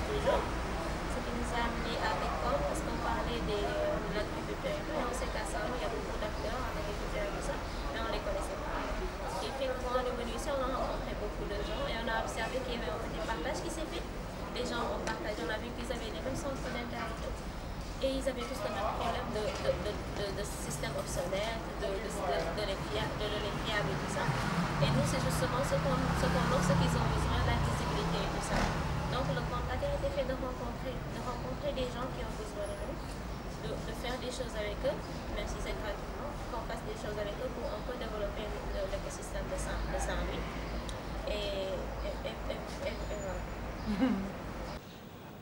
deux jours. Ce qui nous a amené à l'école parce qu'on parlait de l'agriculture. Et on sait qu'à Salon, il y a beaucoup d'acteurs en agriculture et tout ça, mais on ne les connaissait pas. Ce qui fait que quand on est venu ici, on a rencontré beaucoup de gens et on a observé qu'il y avait un petit partage qui s'est fait. Les gens ont partagé, on a vu qu'ils avaient les mêmes centres d'intérêt. Et ils avaient tous le même problème de système obsolète, de l'effriable et tout ça. Et nous, c'est justement ce qu'on offre, ce qu'ils ont besoin, la visibilité et tout ça. Donc le contact a été fait de rencontrer des gens qui ont besoin de nous, de faire des choses avec eux, même si c'est gratuitement, qu'on fasse des choses avec eux pour un peu développer l'écosystème de Saint-Louis. Et voilà.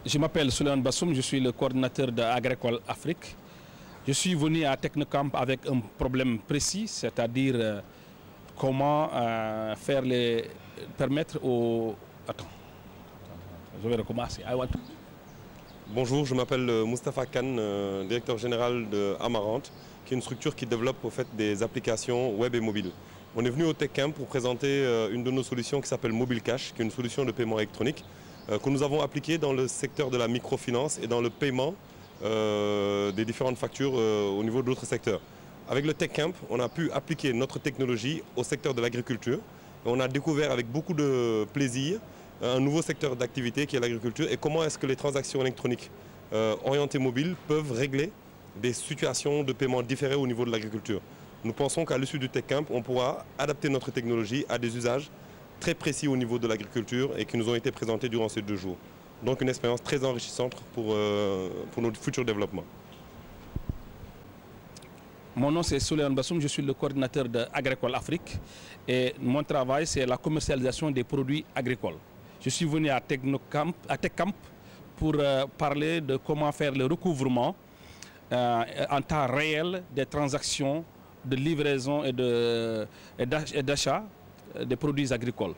Je m'appelle Souleymane Bassoum, je suis le coordinateur d'Agricole Afrique. Je suis venu à Technocamp avec un problème précis, c'est-à-dire comment permettre aux... Attends, je vais recommencer. Bonjour, je m'appelle Moustapha Khan, directeur général de Amarante, qui est une structure qui développe au fait des applications web et mobiles. On est venu au TechCamp pour présenter une de nos solutions qui s'appelle Mobile Cash, qui est une solution de paiement électronique que nous avons appliquée dans le secteur de la microfinance et dans le paiement des différentes factures au niveau d'autres secteurs. Avec le TechCamp, on a pu appliquer notre technologie au secteur de l'agriculture. On a découvert avec beaucoup de plaisir un nouveau secteur d'activité qui est l'agriculture et comment est-ce que les transactions électroniques orientées mobiles peuvent régler des situations de paiement différées au niveau de l'agriculture. Nous pensons qu'à l'issue du TechCamp, on pourra adapter notre technologie à des usages très précis au niveau de l'agriculture et qui nous ont été présentés durant ces 2 jours. Donc une expérience très enrichissante pour notre futur développement. Mon nom c'est Souleymane Bassoum, je suis le coordinateur d'Agricole Afrique et mon travail c'est la commercialisation des produits agricoles. Je suis venu à TechCamp pour parler de comment faire le recouvrement en temps réel des transactions de livraison et d'achat des produits agricoles.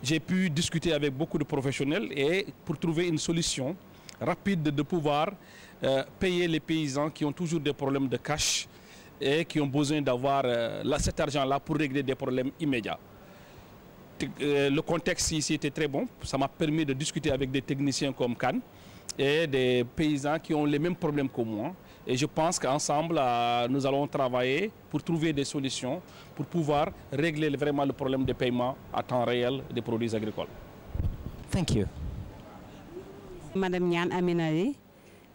J'ai pu discuter avec beaucoup de professionnels et pour trouver une solution rapide de pouvoir payer les paysans qui ont toujours des problèmes de cash et qui ont besoin d'avoir cet argent-là pour régler des problèmes immédiats. Le contexte ici était très bon, ça m'a permis de discuter avec des techniciens comme Khan et des paysans qui ont les mêmes problèmes que moi. Et je pense qu'ensemble, nous allons travailler pour trouver des solutions pour pouvoir régler vraiment le problème de paiement à temps réel des produits agricoles. Thank you. Madame Nyan Aminari,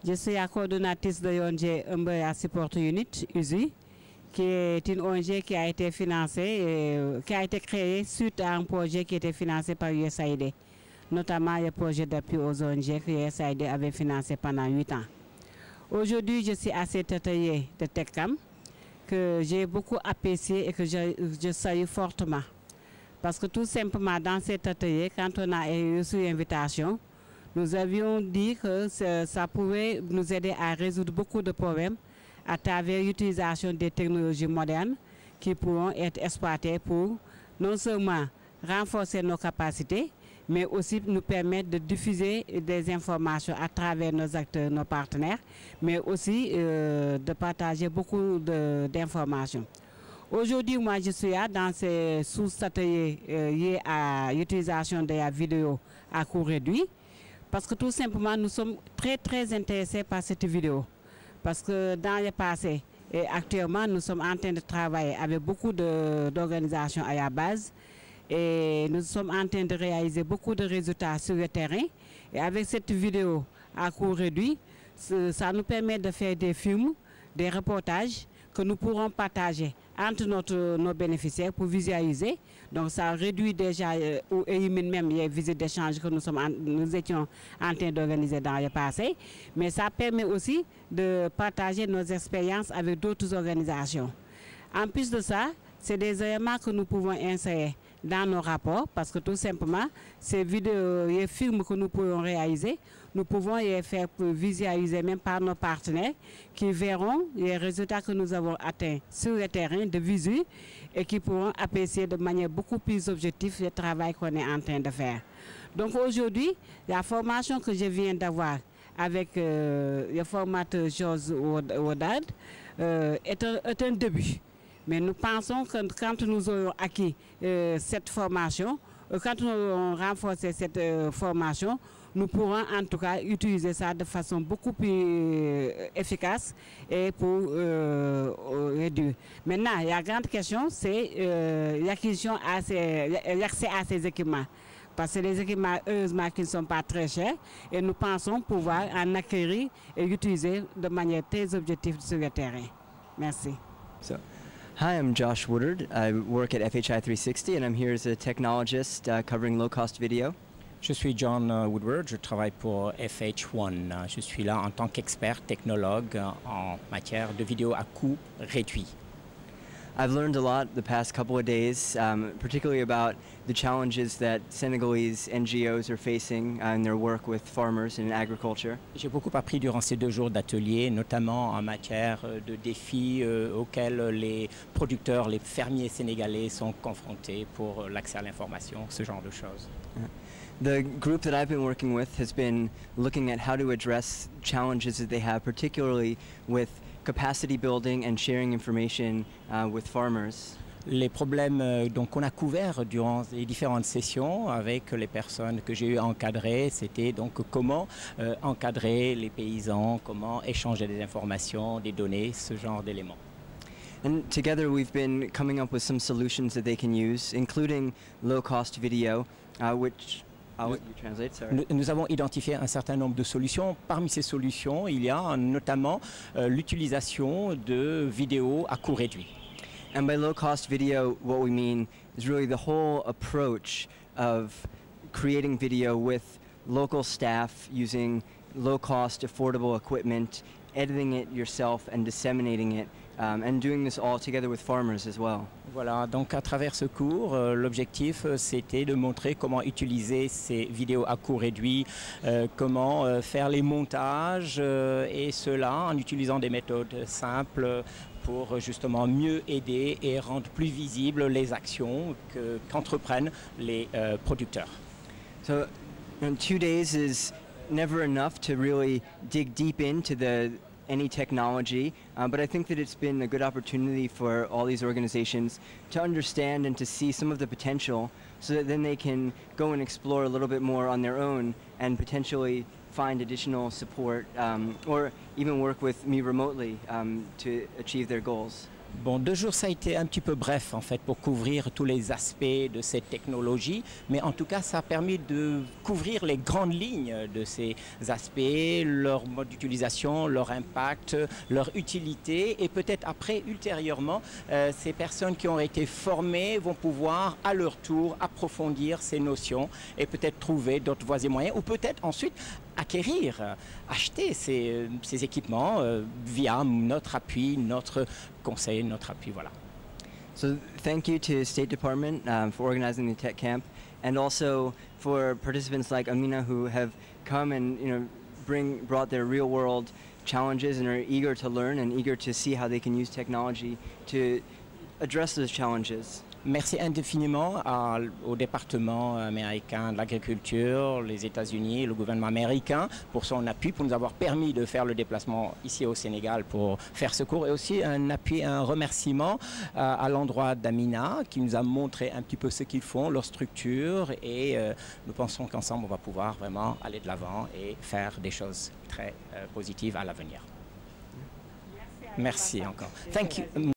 je suis la coordonnatrice de l'ONG Umbria Support Unit, USI, qui est une ONG qui a été financée, qui a été créée suite à un projet qui était financé par USAID, notamment le projet d'appui aux ONG que USAID avait financé pendant 8 ans. Aujourd'hui, je suis à cet atelier de TechCamp que j'ai beaucoup apprécié et que je salue fortement. Parce que tout simplement, dans cet atelier, quand on a reçu l'invitation, nous avions dit que ça pouvait nous aider à résoudre beaucoup de problèmes à travers l'utilisation des technologies modernes qui pourront être exploitées pour non seulement renforcer nos capacités, mais aussi nous permettre de diffuser des informations à travers nos acteurs, nos partenaires, mais aussi de partager beaucoup d'informations. Aujourd'hui, moi, je suis là dans ces sous-ateliers liés à l'utilisation de la vidéo à coût réduit, parce que tout simplement, nous sommes très intéressés par cette vidéo. Parce que dans le passé et actuellement, nous sommes en train de travailler avec beaucoup d'organisations à la base. Et nous sommes en train de réaliser beaucoup de résultats sur le terrain. Et avec cette vidéo à coût réduit, ça nous permet de faire des films, des reportages que nous pourrons partager entre nos bénéficiaires pour visualiser. Donc ça réduit déjà ou élimine même les visites d'échange que nous étions en train d'organiser dans le passé. Mais ça permet aussi de partager nos expériences avec d'autres organisations. En plus de ça, c'est des éléments que nous pouvons insérer dans nos rapports parce que tout simplement, ces vidéos, les films que nous pouvons réaliser, nous pouvons les faire visualiser même par nos partenaires qui verront les résultats que nous avons atteints sur le terrain de visu et qui pourront apprécier de manière beaucoup plus objective le travail qu'on est en train de faire. Donc aujourd'hui, la formation que je viens d'avoir avec le formateur Georges Wodad est un début. Mais nous pensons que quand nous aurons acquis cette formation, quand on renforce cette formation, nous pourrons en tout cas utiliser ça de façon beaucoup plus efficace et pour réduire. Maintenant, la grande question, c'est l'accès à ces équipements. Parce que les équipements, heureusement, qui ne sont pas très chers et nous pensons pouvoir en acquérir et utiliser de manière très objective sur le terrain. Merci. So, hi, I'm Josh Woodard. I work at FHI 360 and I'm here as a technologist covering low-cost video. Je suis John Woodward, je travaille pour FH1. Je suis là en tant qu'expert technologue en matière de vidéo à coût réduit. I've learned a lot the past couple of days, particularly about the challenges that Senegalese NGOs are facing in their work with farmers in agriculture. J'ai beaucoup appris durant ces 2 jours d'atelier, notamment en matière de défis auxquels les producteurs, les fermiers sénégalais sont confrontés pour l'accès à l'information, ce genre de choses. The group that I've been working with has been looking at how to address challenges that they have, particularly with capacity building and sharing information with farmers. Les problèmes qu'on a couverts durant les différentes sessions avec les personnes que j'ai eu à encadrer, c'était donc comment encadrer les paysans, comment échanger des informations, des données, ce genre d'éléments. And together we've been coming up with some solutions that they can use, including low-cost video, which I'll let you translate, sorry. Nous avons identifié un certain nombre de solutions. Parmi ces solutions, il y a notamment l'utilisation de vidéos à coût réduit. And by low-cost video, what we mean is really the whole approach of creating video with local staff using low-cost, affordable equipment, editing it yourself and disseminating it, and doing this all together with farmers as well. Voilà, donc à travers ce cours, l'objectif c'était de montrer comment utiliser ces vidéos à coût réduit, comment faire les montages et cela en utilisant des méthodes simples pour justement mieux aider et rendre plus visibles les actions qu'entreprennent les producteurs. So, 2 days is never enough to really dig deep into any technology, but I think that it's been a good opportunity for all these organizations to understand and to see some of the potential so that then they can go and explore a little bit more on their own and potentially find additional support or even work with me remotely to achieve their goals. Bon, 2 jours, ça a été un petit peu bref en fait pour couvrir tous les aspects de cette technologie, mais en tout cas, ça a permis de couvrir les grandes lignes de ces aspects, leur mode d'utilisation, leur impact, leur utilité, et peut-être après, ultérieurement, ces personnes qui ont été formées vont pouvoir à leur tour approfondir ces notions et peut-être trouver d'autres voies et moyens, ou peut-être ensuite acquérir, acheter ces équipements via notre appui, notre conseil, notre appui, voilà. So thank you to State Department for organizing the tech camp, and also for participants like Amina who have come and brought their real world challenges and are eager to learn and eager to see how they can use technology to address those challenges. Merci indéfiniment au département américain de l'agriculture, les États-Unis et le gouvernement américain pour son appui, pour nous avoir permis de faire le déplacement ici au Sénégal pour faire ce cours, et aussi un appui, un remerciement à l'endroit d'Amina qui nous a montré un petit peu ce qu'ils font, leur structure, et nous pensons qu'ensemble on va pouvoir vraiment aller de l'avant et faire des choses très positives à l'avenir. Merci encore. Thank you.